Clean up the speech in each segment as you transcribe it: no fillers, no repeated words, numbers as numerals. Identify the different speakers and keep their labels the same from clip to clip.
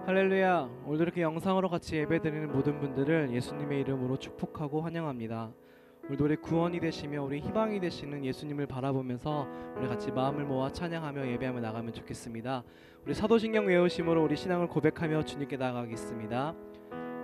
Speaker 1: 할렐루야. 오늘도 이렇게 영상으로 같이 예배드리는 모든 분들을 예수님의 이름으로 축복하고 환영합니다. 오늘도 우리 구원이 되시며 우리 희망이 되시는 예수님을 바라보면서 우리 같이 마음을 모아 찬양하며 예배하며 나가면 좋겠습니다. 우리 사도신경 외우심으로 우리 신앙을 고백하며 주님께 나아가겠습니다.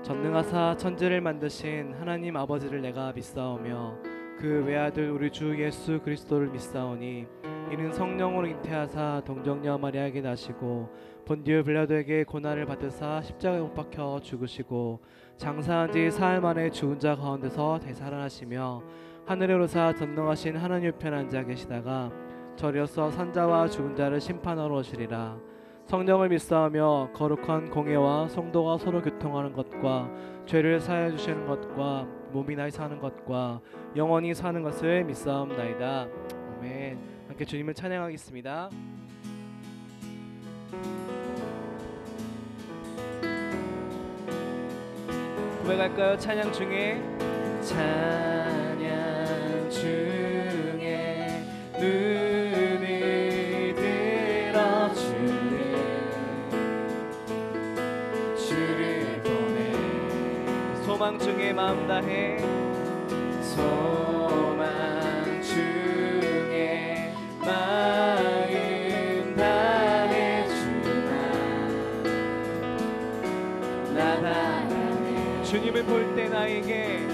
Speaker 1: 전능하사 천지를 만드신 하나님 아버지를 내가 믿사오며 그 외아들 우리 주 예수 그리스도를 믿사오니 이는 성령으로 잉태하사 동정녀 마리아에게 나시고 본디오 빌라도에게 고난을 받으사 십자가에 못 박혀 죽으시고 장사한 지 사흘 만에 죽은 자 가운데서 되살아나시며 하늘에 오르사 전능하신 하나님 우편 앉아 계시다가 저리어서 산자와 죽은 자를 심판하러 오시리라. 성령을 믿사오며 거룩한 공예와 성도가 서로 교통하는 것과 죄를 사하여 주시는 것과 몸이 나이 사는 것과 영원히 사는 것을 믿사옵나이다. 아멘. 함께 주님을 찬양하겠습니다. 고백할까요? 찬양 중에 눈이 들어 주를 보내 소망 중에 마음 다해 소망 중에 마음 다해 주만 나 바라네. 주님을 볼 때 나에게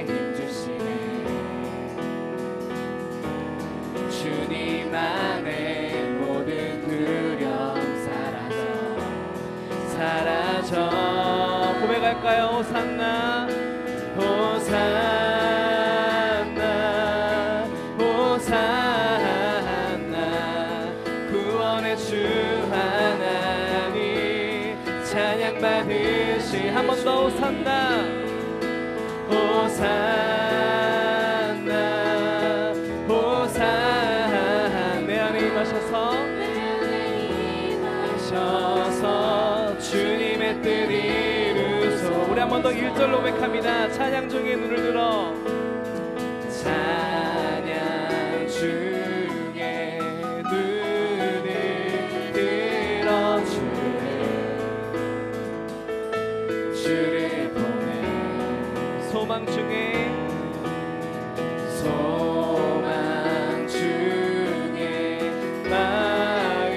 Speaker 1: 힘주시네. 주님 안에 모든 두려움 사라져. 고백할까요? 호산나 호산나 호산나 구원의 주 하나님 찬양 받으시. 한 번 더 호산나 호산나 호산나 내 안에 임하셔서 주님의 뜻 이루소. 우리 한 번 더 1절로 고백합니다. 찬양 중에 눈을 들어 찬양 중에 눈을 들어 주를 보내 소망 중에 마음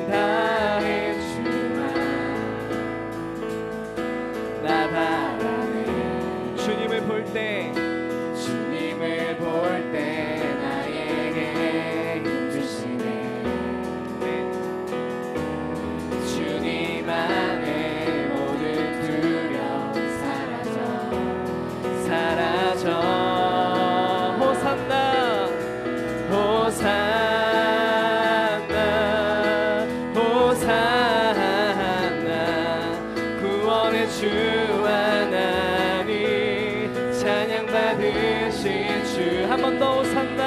Speaker 1: 다해 주만 나 바라네. 주님을 볼 때 나에게 힘주시네. 주님 안에 모든 두려움 사라져. 호산나 호산나 호산나 구원의 주 하나님 찬양 받으신 주. 한 번 더 호산나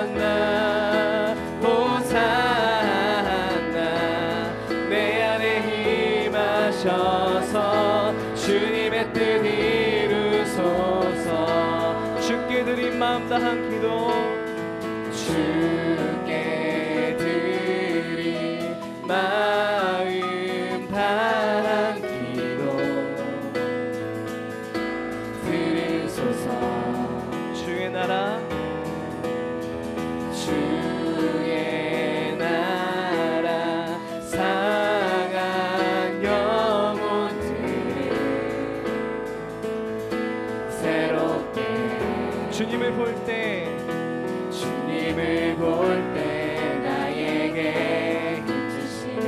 Speaker 1: 호산나 호산나 내 안에 임하셔서 주님의 뜻 이루소서. 주께 드린 마음 다한 기도 주께 드린 마음 다한 기도 들으소서. 주의 나라 상한 영혼들을 새롭게 주님을 볼 때 나에게 힘주시네.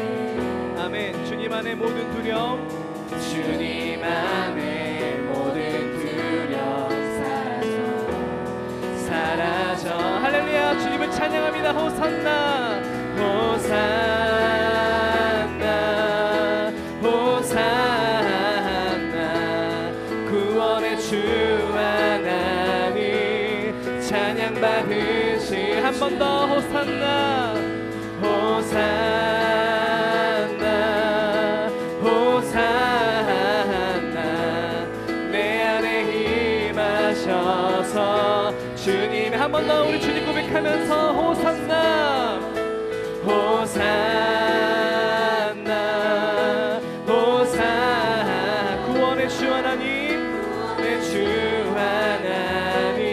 Speaker 1: 아멘. 주님 안에 모든 두려움 사라져. 할렐루야. 주님을 찬양합니다. 호산나 호산나 호산나 구원의 주 하나님 찬양 받으시. 한 번 더 호산나 호산나 호산나 내 안에 임하셔서 주님 한 번 더 우리 주님 고백하면서 호산나 호산나 호산나 구원의 주 하나님 구원의 주 하나님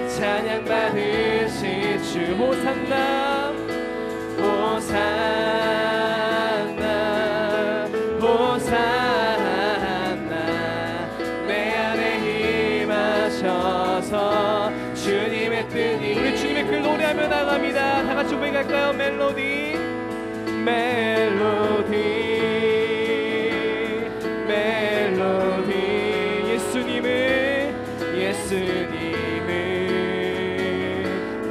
Speaker 1: 찬양 받으실 주 호산나 호산나 호산나 내 안에 임하셔서 주님의 뜻이 우리 주님의 글 노래하며 나갑니다. 다같이 고백할까요? 멜로디 멜로디 멜로디 예수님을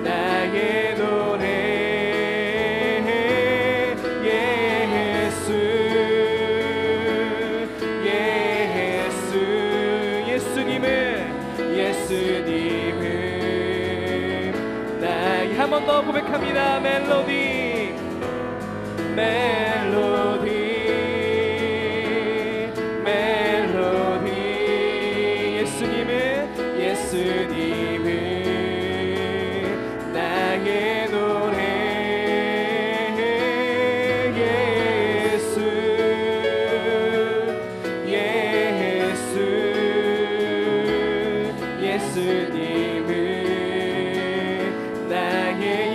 Speaker 1: 나의 노래 예수님을 나의 한 번 더 고백합니다. 멜로디 멜로디 멜로디 예수님을 나의 노래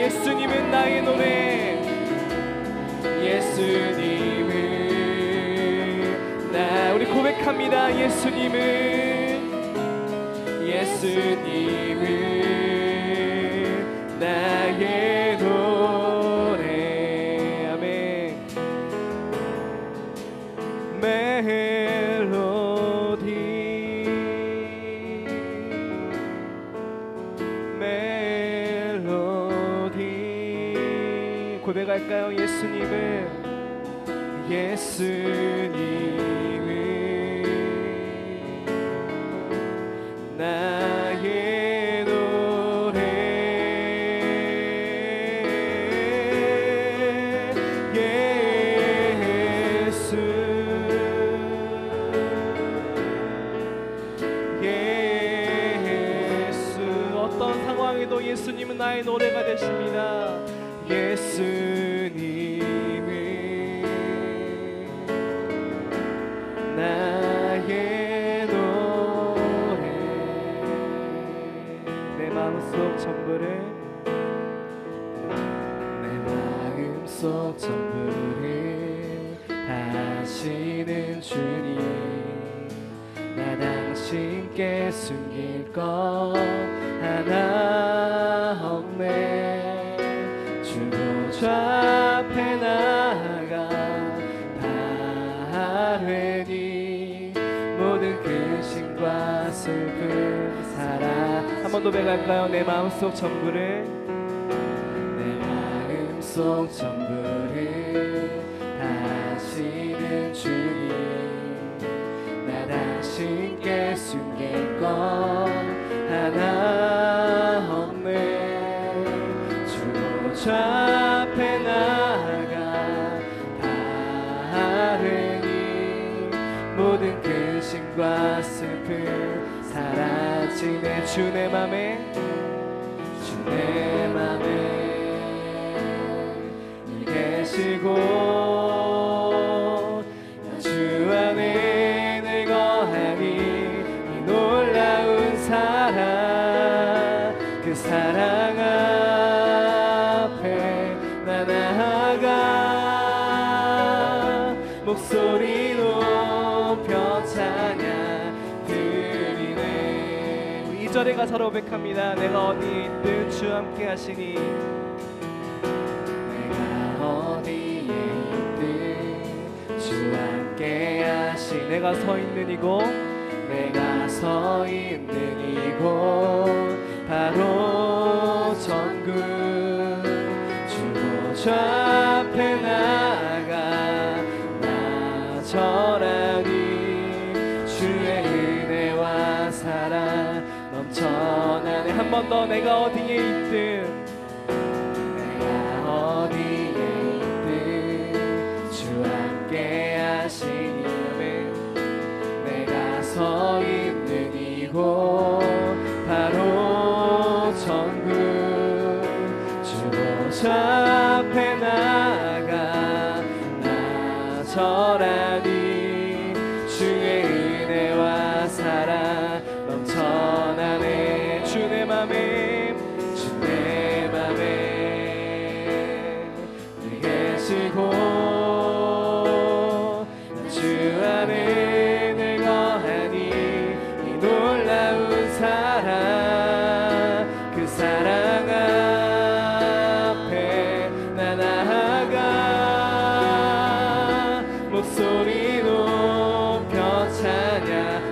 Speaker 1: 예수님은 나의 노래 예수님을 나 우리 고백합니다. 예수님을 나의 노래 아멘 멜로디 멜로디 고백할까요? 예수님을 나의 노래 예수 어떤 상황에도 예수님은 나의 노래가 되십니다. 예수님을 나의 노래 내 마음속 전부를 다시는 주님 나 당신께 숨길 것 하나 없네 주 앞에 나아가 바르니 모든 근심과 슬픔 사랑 한 번 더 배갈까요? 내 마음속 전부를 다시는 주님 나 당신께 숨길 것 하나 없네 주 앞에 나아가 바르니 모든 근심과 슬픔 사라지네 주 내 맘에 계시고 주 안에 늘 거하니 이 놀라운 사랑 그 사랑 앞에 나 나아가 목소리 높여 찬양 드리네 2절의 가사로 고백합니다. 내가 어디에 있든 주 함께 하시니 내가 서 있는 이곳 바로 전국 주 앞에 나아가 나 절하니 주의 은혜와 사랑 넘쳐나네 한 번 더 내가 어디에 있든 주 함께 하시니 내가 서 있는 이곳 바로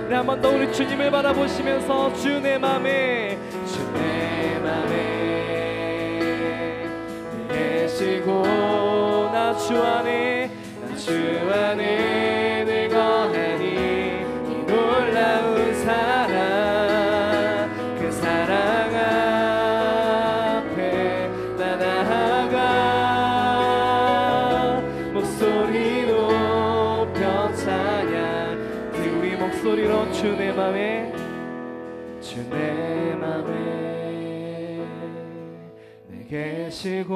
Speaker 1: 우리 한 번 더 우리 주님을 바라보시면서 주 내 맘에 계시고 나 주 안에 늘 거하니 이 놀라운 사랑 그 사랑 앞에 나 나아가 목소리 높여 찬양 우리 목소리로 주 내 맘에 내 계시고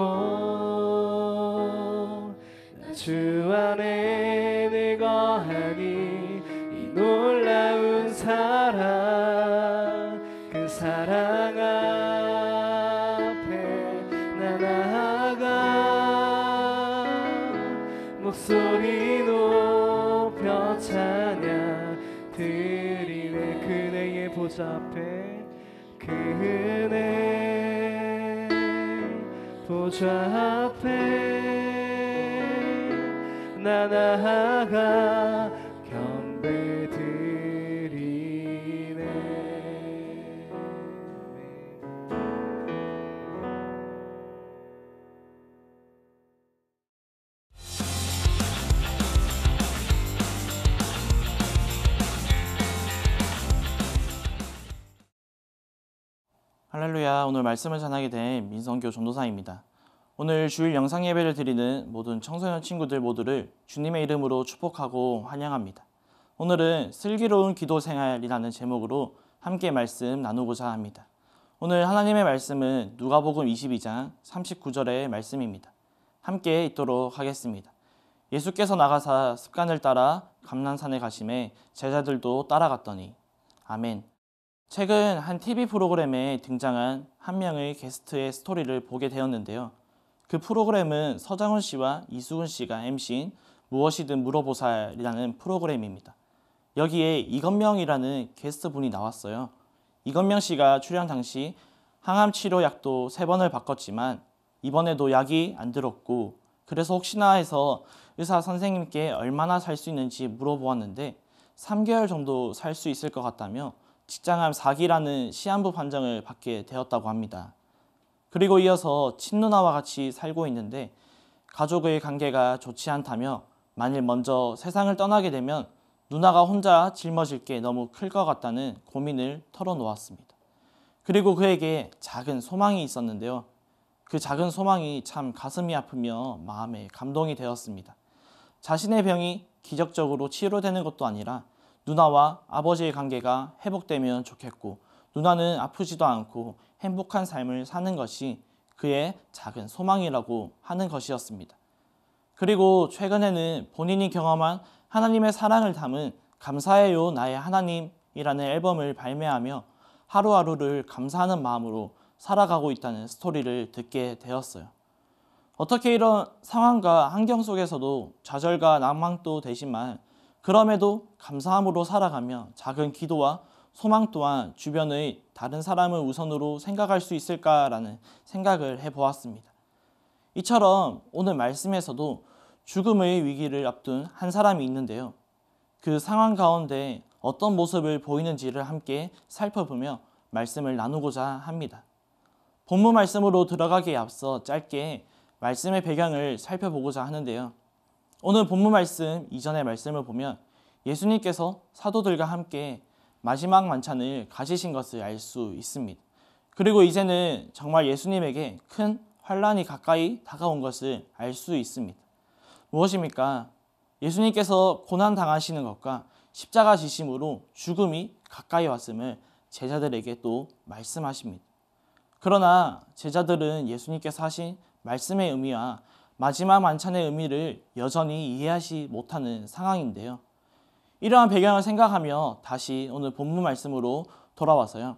Speaker 1: 주 안에 늘 거하니 이 놀라운 사랑 그 사랑 앞에 나 나아가 목소리 높여 찬양 드리네 그네의 보좌 앞에 그네 보좌 앞에 나 나아가 경배 드리네.
Speaker 2: 할렐루야. 오늘 말씀을 전하게 된 민성교 전도사입니다. 오늘 주일 영상 예배를 드리는 모든 청소년 친구들 모두를 주님의 이름으로 축복하고 환영합니다. 오늘은 슬기로운 기도 생활이라는 제목으로 함께 말씀 나누고자 합니다. 오늘 하나님의 말씀은 누가복음 22장 39절의 말씀입니다. 함께 읽도록 하겠습니다. 예수께서 나가사 습관을 따라 감난산에 가심에 제자들도 따라갔더니 아멘. 최근 한 TV 프로그램에 등장한 한 명의 게스트의 스토리를 보게 되었는데요. 그 프로그램은 서장훈 씨와 이수근 씨가 MC인 무엇이든 물어보살이라는 프로그램입니다. 여기에 이건명이라는 게스트분이 나왔어요. 이건명 씨가 출연 당시 항암 치료 약도 3번을 바꿨지만 이번에도 약이 안 들었고 그래서 혹시나 해서 의사 선생님께 얼마나 살 수 있는지 물어보았는데 3개월 정도 살 수 있을 것 같다며 직장암 4기라는 시한부 판정을 받게 되었다고 합니다. 그리고 이어서 친누나와 같이 살고 있는데 가족의 관계가 좋지 않다며 만일 먼저 세상을 떠나게 되면 누나가 혼자 짊어질 게 너무 클 것 같다는 고민을 털어놓았습니다. 그리고 그에게 작은 소망이 있었는데요. 그 작은 소망이 참 가슴이 아프며 마음에 감동이 되었습니다. 자신의 병이 기적적으로 치료되는 것도 아니라 누나와 아버지의 관계가 회복되면 좋겠고 누나는 아프지도 않고 행복한 삶을 사는 것이 그의 작은 소망이라고 하는 것이었습니다. 그리고 최근에는 본인이 경험한 하나님의 사랑을 담은 감사해요 나의 하나님이라는 앨범을 발매하며 하루하루를 감사하는 마음으로 살아가고 있다는 스토리를 듣게 되었어요. 어떻게 이런 상황과 환경 속에서도 좌절과 낭망도 되지만 그럼에도 감사함으로 살아가며 작은 기도와 소망 또한 주변의 다른 사람을 우선으로 생각할 수 있을까라는 생각을 해보았습니다. 이처럼 오늘 말씀에서도 죽음의 위기를 앞둔 한 사람이 있는데요. 그 상황 가운데 어떤 모습을 보이는지를 함께 살펴보며 말씀을 나누고자 합니다. 본문 말씀으로 들어가기에 앞서 짧게 말씀의 배경을 살펴보고자 하는데요. 오늘 본문 말씀 이전의 말씀을 보면 예수님께서 사도들과 함께 마지막 만찬을 가지신 것을 알 수 있습니다. 그리고 이제는 정말 예수님에게 큰 환란이 가까이 다가온 것을 알 수 있습니다. 무엇입니까? 예수님께서 고난 당하시는 것과 십자가 지심으로 죽음이 가까이 왔음을 제자들에게 또 말씀하십니다. 그러나 제자들은 예수님께서 하신 말씀의 의미와 마지막 만찬의 의미를 여전히 이해하지 못하는 상황인데요. 이러한 배경을 생각하며 다시 오늘 본문 말씀으로 돌아와서요.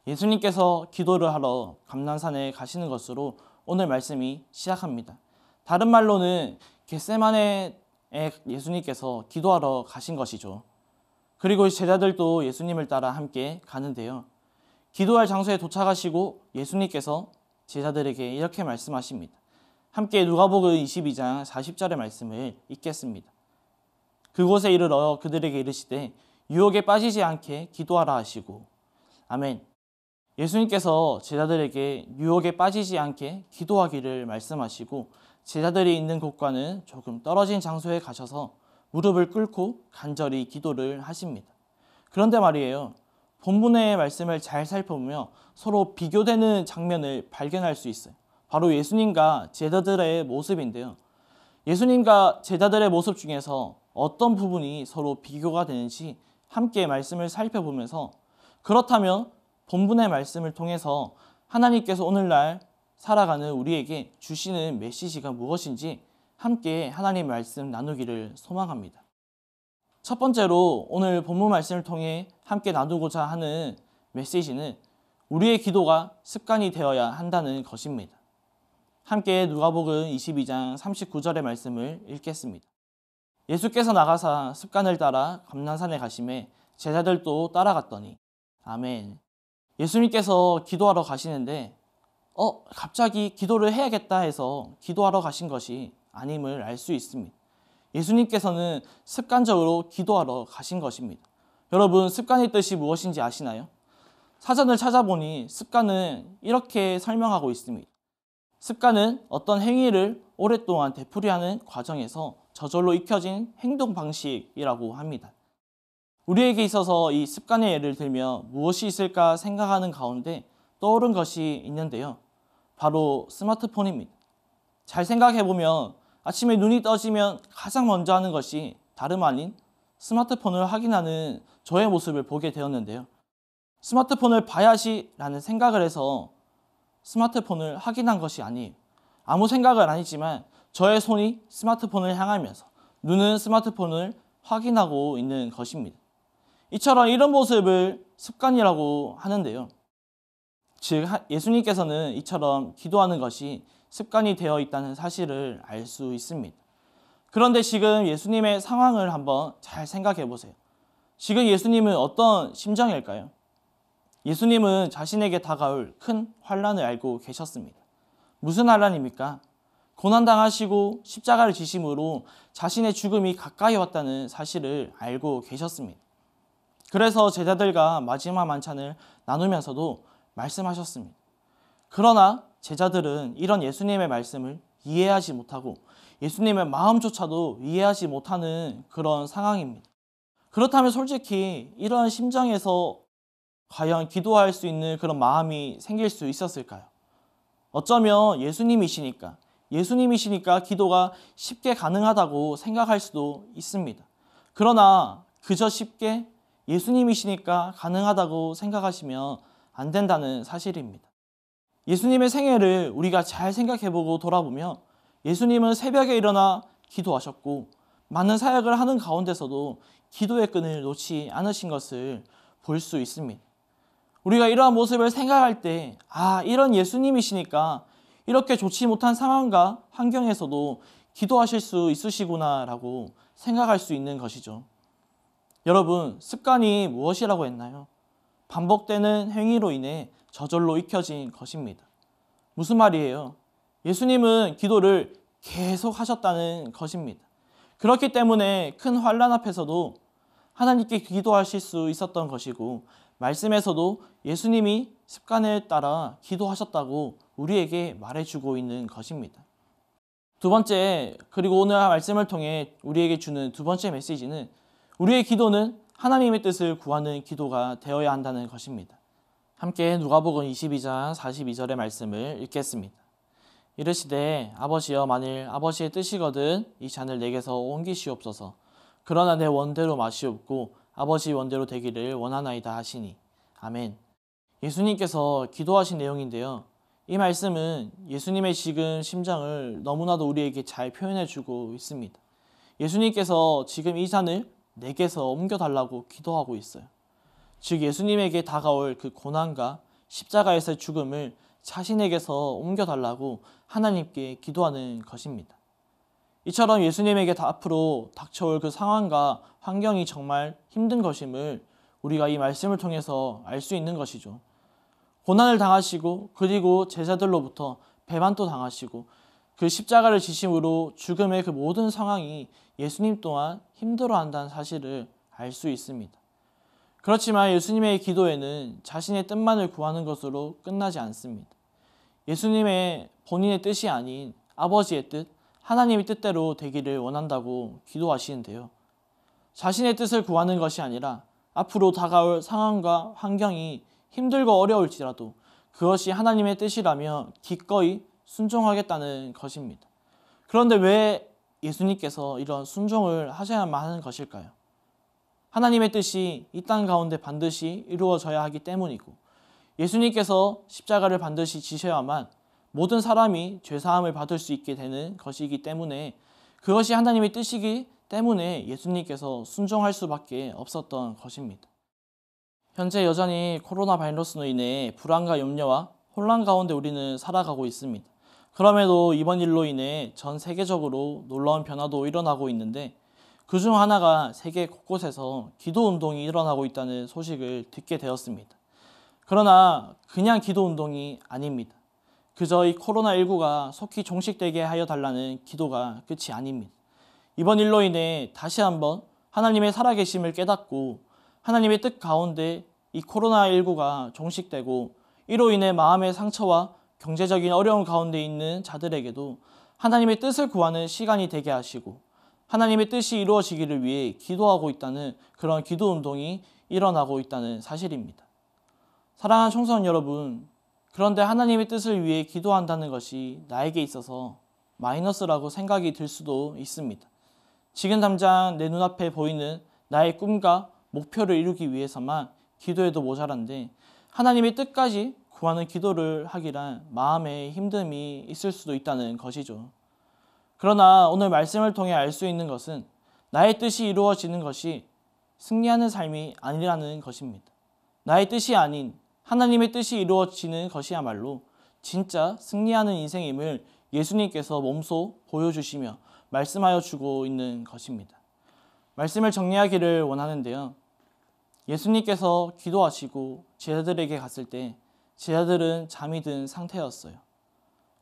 Speaker 2: 예수님께서 기도를 하러 감난산에 가시는 것으로 오늘 말씀이 시작합니다. 다른 말로는 겟세마네에 예수님께서 기도하러 가신 것이죠. 그리고 제자들도 예수님을 따라 함께 가는데요. 기도할 장소에 도착하시고 예수님께서 제자들에게 이렇게 말씀하십니다. 함께 누가복음 22장 40절의 말씀을 읽겠습니다. 그곳에 이르러 그들에게 이르시되 유혹에 빠지지 않게 기도하라 하시고. 아멘. 예수님께서 제자들에게 유혹에 빠지지 않게 기도하기를 말씀하시고 제자들이 있는 곳과는 조금 떨어진 장소에 가셔서 무릎을 꿇고 간절히 기도를 하십니다. 그런데 말이에요. 본문의 말씀을 잘 살펴보며 서로 비교되는 장면을 발견할 수 있어요. 바로 예수님과 제자들의 모습인데요. 예수님과 제자들의 모습 중에서 어떤 부분이 서로 비교가 되는지 함께 말씀을 살펴보면서 그렇다면 본문의 말씀을 통해서 하나님께서 오늘날 살아가는 우리에게 주시는 메시지가 무엇인지 함께 하나님 말씀 나누기를 소망합니다. 첫 번째로 오늘 본문 말씀을 통해 함께 나누고자 하는 메시지는 우리의 기도가 습관이 되어야 한다는 것입니다. 함께 누가복음 22장 39절의 말씀을 읽겠습니다. 예수께서 나가사 습관을 따라 감난산에 가시매 제자들도 따라갔더니. 아멘. 예수님께서 기도하러 가시는데 갑자기 기도를 해야겠다 해서 기도하러 가신 것이 아님을 알 수 있습니다. 예수님께서는 습관적으로 기도하러 가신 것입니다. 여러분, 습관의 뜻이 무엇인지 아시나요? 사전을 찾아보니 습관은 이렇게 설명하고 있습니다. 습관은 어떤 행위를 오랫동안 되풀이하는 과정에서 저절로 익혀진 행동 방식이라고 합니다. 우리에게 있어서 이 습관의 예를 들며 무엇이 있을까 생각하는 가운데 떠오른 것이 있는데요. 바로 스마트폰입니다. 잘 생각해보면 아침에 눈이 떠지면 가장 먼저 하는 것이 다름 아닌 스마트폰을 확인하는 저의 모습을 보게 되었는데요. 스마트폰을 봐야지라는 생각을 해서 스마트폰을 확인한 것이 아니에요. 아무 생각은 아니지만 저의 손이 스마트폰을 향하면서 눈은 스마트폰을 확인하고 있는 것입니다. 이처럼 이런 모습을 습관이라고 하는데요. 즉 예수님께서는 이처럼 기도하는 것이 습관이 되어 있다는 사실을 알 수 있습니다. 그런데 지금 예수님의 상황을 한번 잘 생각해 보세요. 지금 예수님은 어떤 심정일까요? 예수님은 자신에게 다가올 큰 환난을 알고 계셨습니다. 무슨 환난입니까? 고난당하시고 십자가를 지심으로 자신의 죽음이 가까이 왔다는 사실을 알고 계셨습니다. 그래서 제자들과 마지막 만찬을 나누면서도 말씀하셨습니다. 그러나 제자들은 이런 예수님의 말씀을 이해하지 못하고 예수님의 마음조차도 이해하지 못하는 그런 상황입니다. 그렇다면 솔직히 이런 심정에서 과연 기도할 수 있는 그런 마음이 생길 수 있었을까요? 어쩌면 예수님이시니까 기도가 쉽게 가능하다고 생각할 수도 있습니다. 그러나 그저 쉽게 예수님이시니까 가능하다고 생각하시면 안 된다는 사실입니다. 예수님의 생애를 우리가 잘 생각해보고 돌아보면 예수님은 새벽에 일어나 기도하셨고 많은 사역을 하는 가운데서도 기도의 끈을 놓지 않으신 것을 볼 수 있습니다. 우리가 이러한 모습을 생각할 때 이런 예수님이시니까 이렇게 좋지 못한 상황과 환경에서도 기도하실 수 있으시구나 라고 생각할 수 있는 것이죠. 여러분, 습관이 무엇이라고 했나요? 반복되는 행위로 인해 저절로 익혀진 것입니다. 무슨 말이에요? 예수님은 기도를 계속 하셨다는 것입니다. 그렇기 때문에 큰 환난 앞에서도 하나님께 기도하실 수 있었던 것이고 말씀에서도 예수님이 습관에 따라 기도하셨다고 우리에게 말해주고 있는 것입니다. 두 번째, 그리고 오늘 말씀을 통해 우리에게 주는 두 번째 메시지는 우리의 기도는 하나님의 뜻을 구하는 기도가 되어야 한다는 것입니다. 함께 누가복음 22장 42절의 말씀을 읽겠습니다. 이르시되 아버지여 만일 아버지의 뜻이거든 이 잔을 내게서 옮기시옵소서. 그러나 내 원대로 마시옵고 아버지 원대로 되기를 원하나이다 하시니. 아멘. 예수님께서 기도하신 내용인데요. 이 말씀은 예수님의 지금 심정을 너무나도 우리에게 잘 표현해 주고 있습니다. 예수님께서 지금 이 잔을 내게서 옮겨달라고 기도하고 있어요. 즉 예수님에게 다가올 그 고난과 십자가에서의 죽음을 자신에게서 옮겨달라고 하나님께 기도하는 것입니다. 이처럼 예수님에게 앞으로 닥쳐올 그 상황과 환경이 정말 힘든 것임을 우리가 이 말씀을 통해서 알 수 있는 것이죠. 고난을 당하시고 그리고 제자들로부터 배반도 당하시고 그 십자가를 지심으로 죽음의 그 모든 상황이 예수님 또한 힘들어한다는 사실을 알 수 있습니다. 그렇지만 예수님의 기도에는 자신의 뜻만을 구하는 것으로 끝나지 않습니다. 예수님의 본인의 뜻이 아닌 아버지의 뜻, 하나님의 뜻대로 되기를 원한다고 기도하시는데요. 자신의 뜻을 구하는 것이 아니라 앞으로 다가올 상황과 환경이 힘들고 어려울지라도 그것이 하나님의 뜻이라며 기꺼이 순종하겠다는 것입니다. 그런데 왜 예수님께서 이런 순종을 하셔야만 하는 것일까요? 하나님의 뜻이 이 땅 가운데 반드시 이루어져야 하기 때문이고 예수님께서 십자가를 반드시 지셔야만 모든 사람이 죄사함을 받을 수 있게 되는 것이기 때문에 그것이 하나님의 뜻이기 때문에 예수님께서 순종할 수밖에 없었던 것입니다. 현재 여전히 코로나 바이러스로 인해 불안과 염려와 혼란 가운데 우리는 살아가고 있습니다. 그럼에도 이번 일로 인해 전 세계적으로 놀라운 변화도 일어나고 있는데 그중 하나가 세계 곳곳에서 기도 운동이 일어나고 있다는 소식을 듣게 되었습니다. 그러나 그냥 기도 운동이 아닙니다. 그저 이 코로나19가 속히 종식되게 하여 달라는 기도가 끝이 아닙니다. 이번 일로 인해 다시 한번 하나님의 살아계심을 깨닫고 하나님의 뜻 가운데 이 코로나19가 종식되고 이로 인해 마음의 상처와 경제적인 어려움 가운데 있는 자들에게도 하나님의 뜻을 구하는 시간이 되게 하시고 하나님의 뜻이 이루어지기를 위해 기도하고 있다는 그런 기도 운동이 일어나고 있다는 사실입니다. 사랑하는 청소년 여러분, 그런데 하나님의 뜻을 위해 기도한다는 것이 나에게 있어서 마이너스라고 생각이 들 수도 있습니다. 지금 당장 내 눈앞에 보이는 나의 꿈과 목표를 이루기 위해서만 기도해도 모자란데 하나님의 뜻까지 구하는 기도를 하기란 마음에 힘듦이 있을 수도 있다는 것이죠. 그러나 오늘 말씀을 통해 알 수 있는 것은 나의 뜻이 이루어지는 것이 승리하는 삶이 아니라는 것입니다. 나의 뜻이 아닌 하나님의 뜻이 이루어지는 것이야말로 진짜 승리하는 인생임을 예수님께서 몸소 보여주시며 말씀하여 주고 있는 것입니다. 말씀을 정리하기를 원하는데요. 예수님께서 기도하시고 제자들에게 갔을 때 제자들은 잠이 든 상태였어요.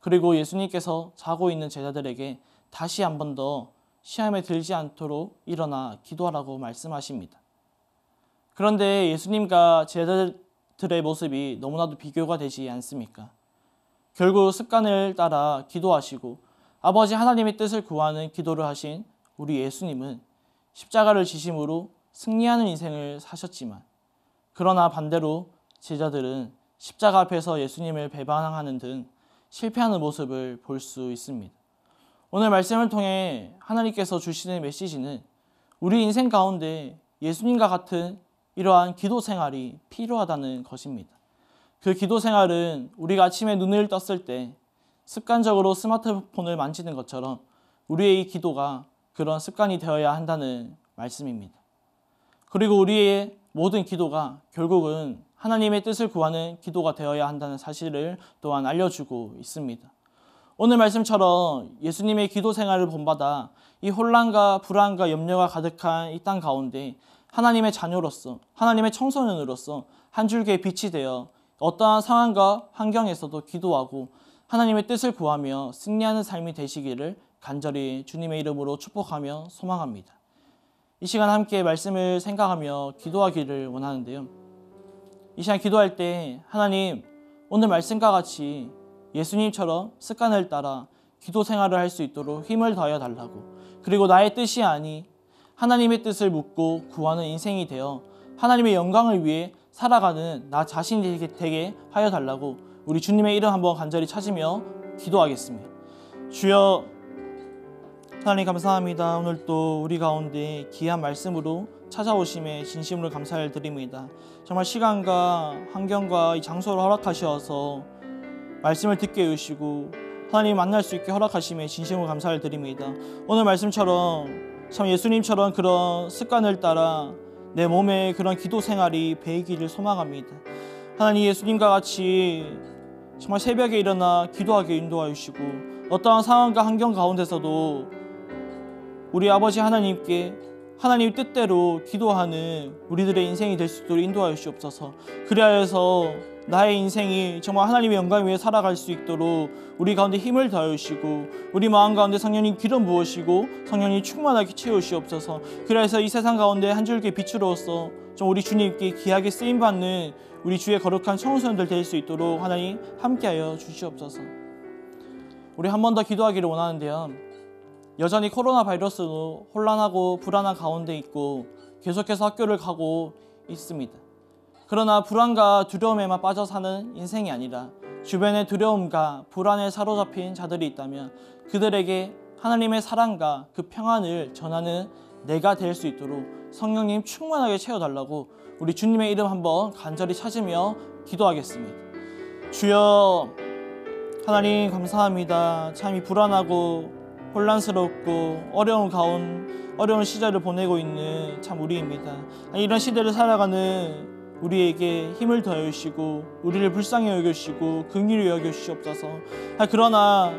Speaker 2: 그리고 예수님께서 자고 있는 제자들에게 다시 한 번 더 시험에 들지 않도록 일어나 기도하라고 말씀하십니다. 그런데 예수님과 제자들의 모습이 너무나도 비교가 되지 않습니까? 결국 습관을 따라 기도하시고 아버지 하나님의 뜻을 구하는 기도를 하신 우리 예수님은 십자가를 지심으로 승리하는 인생을 사셨지만 그러나 반대로 제자들은 십자가 앞에서 예수님을 배반하는 등 실패하는 모습을 볼 수 있습니다. 오늘 말씀을 통해 하나님께서 주시는 메시지는 우리 인생 가운데 예수님과 같은 이러한 기도 생활이 필요하다는 것입니다. 그 기도 생활은 우리가 아침에 눈을 떴을 때 습관적으로 스마트폰을 만지는 것처럼 우리의 이 기도가 그런 습관이 되어야 한다는 말씀입니다. 그리고 우리의 모든 기도가 결국은 하나님의 뜻을 구하는 기도가 되어야 한다는 사실을 또한 알려주고 있습니다. 오늘 말씀처럼 예수님의 기도 생활을 본받아 이 혼란과 불안과 염려가 가득한 이 땅 가운데 하나님의 자녀로서 하나님의 청소년으로서 한 줄기의 빛이 되어 어떠한 상황과 환경에서도 기도하고 하나님의 뜻을 구하며 승리하는 삶이 되시기를 간절히 주님의 이름으로 축복하며 소망합니다. 이 시간 함께 말씀을 생각하며 기도하기를 원하는데요. 이 시간 기도할 때 하나님, 오늘 말씀과 같이 예수님처럼 습관을 따라 기도 생활을 할 수 있도록 힘을 더하여 달라고, 그리고 나의 뜻이 아니 하나님의 뜻을 묻고 구하는 인생이 되어 하나님의 영광을 위해 살아가는 나 자신이 되게 하여 달라고 우리 주님의 이름 한번 간절히 찾으며 기도하겠습니다. 주여, 하나님 감사합니다. 오늘 또 우리 가운데 귀한 말씀으로 찾아오심에 진심으로 감사를 드립니다. 정말 시간과 환경과 이 장소를 허락하셔서 말씀을 듣게 해주시고 하나님 만날 수 있게 허락하심에 진심으로 감사를 드립니다. 오늘 말씀처럼 참 예수님처럼 그런 습관을 따라 내 몸에 그런 기도 생활이 배이기를 소망합니다. 하나님, 예수님과 같이 정말 새벽에 일어나 기도하게 인도하여 주시고 어떠한 상황과 환경 가운데서도 우리 아버지 하나님께 하나님 뜻대로 기도하는 우리들의 인생이 될 수 있도록 인도하여 주옵소서. 그리하여서 나의 인생이 정말 하나님의 영광 위에 살아갈 수 있도록 우리 가운데 힘을 더하여 주시고 우리 마음 가운데 성령님 기름 부으시고 성령님 충만하게 채우시옵소서. 그래서 이 세상 가운데 한 줄기 빛으로서 좀 우리 주님께 귀하게 쓰임받는 우리 주의 거룩한 청소년들 될 수 있도록 하나님 함께하여 주시옵소서. 우리 한 번 더 기도하기를 원하는데요. 여전히 코로나 바이러스로 혼란하고 불안한 가운데 있고 계속해서 학교를 가고 있습니다. 그러나 불안과 두려움에만 빠져 사는 인생이 아니라 주변의 두려움과 불안에 사로잡힌 자들이 있다면 그들에게 하나님의 사랑과 그 평안을 전하는 내가 될 수 있도록 성령님 충만하게 채워달라고 우리 주님의 이름 한번 간절히 찾으며 기도하겠습니다. 주여, 하나님 감사합니다. 참 이 불안하고 혼란스럽고 어려운 시절을 보내고 있는 참 우리입니다. 이런 시대를 살아가는 우리에게 힘을 더해 주시고 우리를 불쌍히 여겨주시고 긍휼히 여겨주시옵소서. 그러나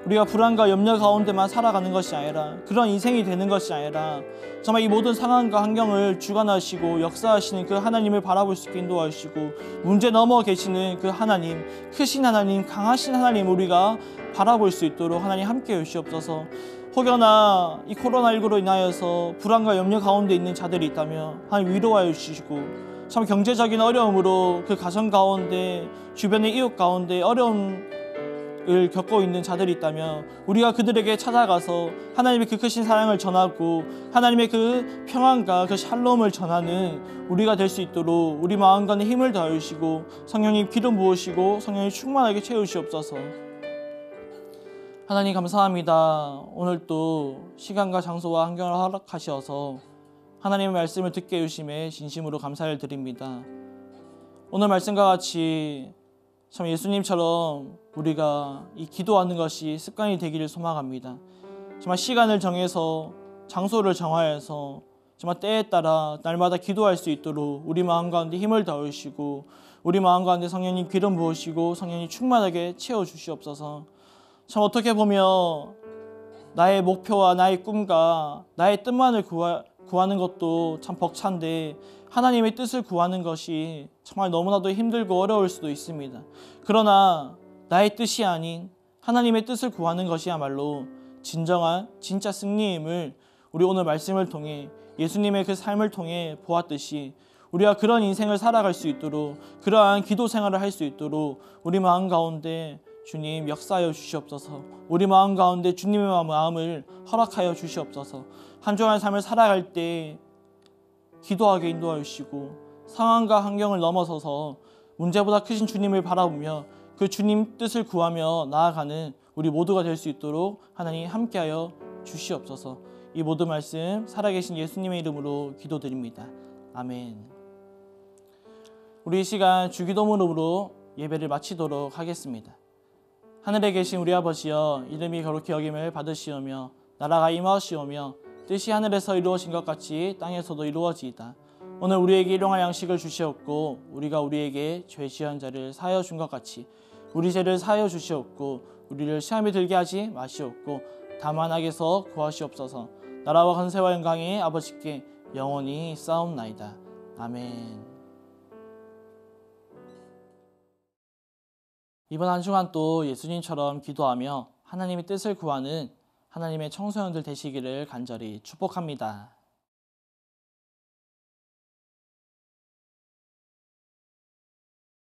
Speaker 2: 우리가 불안과 염려 가운데만 살아가는 것이 아니라 그런 인생이 되는 것이 아니라 정말 이 모든 상황과 환경을 주관하시고 역사하시는 그 하나님을 바라볼 수 있게 인도하시고 문제 넘어 계시는 그 하나님, 크신 하나님, 강하신 하나님 우리가 바라볼 수 있도록 하나님 함께 해주시옵소서. 혹여나 이 코로나19로 인하여서 불안과 염려 가운데 있는 자들이 있다면 하나님 위로하여 주시고 참 경제적인 어려움으로 그 가정 가운데 주변의 이웃 가운데 어려움을 겪고 있는 자들이 있다면 우리가 그들에게 찾아가서 하나님의 그 크신 사랑을 전하고 하나님의 그 평안과 그 샬롬을 전하는 우리가 될 수 있도록 우리 마음 가운데 힘을 더해 주시고 성령님 기름 부으시고 성령님 충만하게 채우시옵소서. 하나님 감사합니다. 오늘 또 시간과 장소와 환경을 허락하셔서 하나님의 말씀을 듣게 해주심에 진심으로 감사를 드립니다. 오늘 말씀과 같이 참 예수님처럼 우리가 이 기도하는 것이 습관이 되기를 소망합니다. 정말 시간을 정해서 장소를 정하여서 정말 때에 따라 날마다 기도할 수 있도록 우리 마음 가운데 힘을 더하시고 우리 마음 가운데 성령님 기름 부으시고 성령님 충만하게 채워주시옵소서. 참 어떻게 보면 나의 목표와 나의 꿈과 나의 뜻만을 구하는 것도 참 벅찬데 하나님의 뜻을 구하는 것이 정말 너무나도 힘들고 어려울 수도 있습니다. 그러나 나의 뜻이 아닌 하나님의 뜻을 구하는 것이야말로 진정한 진짜 승리임을 우리 오늘 말씀을 통해 예수님의 그 삶을 통해 보았듯이 우리가 그런 인생을 살아갈 수 있도록 그러한 기도 생활을 할 수 있도록 우리 마음 가운데 주님 역사하여 주시옵소서. 우리 마음 가운데 주님의 마음을 허락하여 주시옵소서. 한 주간의 삶을 살아갈 때 기도하게 인도하여 주시고 상황과 환경을 넘어서서 문제보다 크신 주님을 바라보며 그 주님 뜻을 구하며 나아가는 우리 모두가 될 수 있도록 하나님 함께하여 주시옵소서. 이 모든 말씀 살아계신 예수님의 이름으로 기도드립니다. 아멘. 우리 이 시간 주기도문으로 예배를 마치도록 하겠습니다. 하늘에 계신 우리 아버지여, 이름이 거룩히 여김을 받으시오며 나라가 임하시오며 뜻이 하늘에서 이루어진 것 같이 땅에서도 이루어지이다. 오늘 우리에게 일용할 양식을 주시옵고 우리가 우리에게 죄 지은 자를 사하여 준 것 같이 우리 죄를 사하여 주시옵고 우리를 시험에 들게 하지 마시옵고 다만 악에서 구하시옵소서. 나라와 권세와 영광이 아버지께 영원히 싸움나이다. 아멘. 이번 한 주간 또 예수님처럼 기도하며 하나님의 뜻을 구하는 하나님의 청소년들 되시기를 간절히 축복합니다.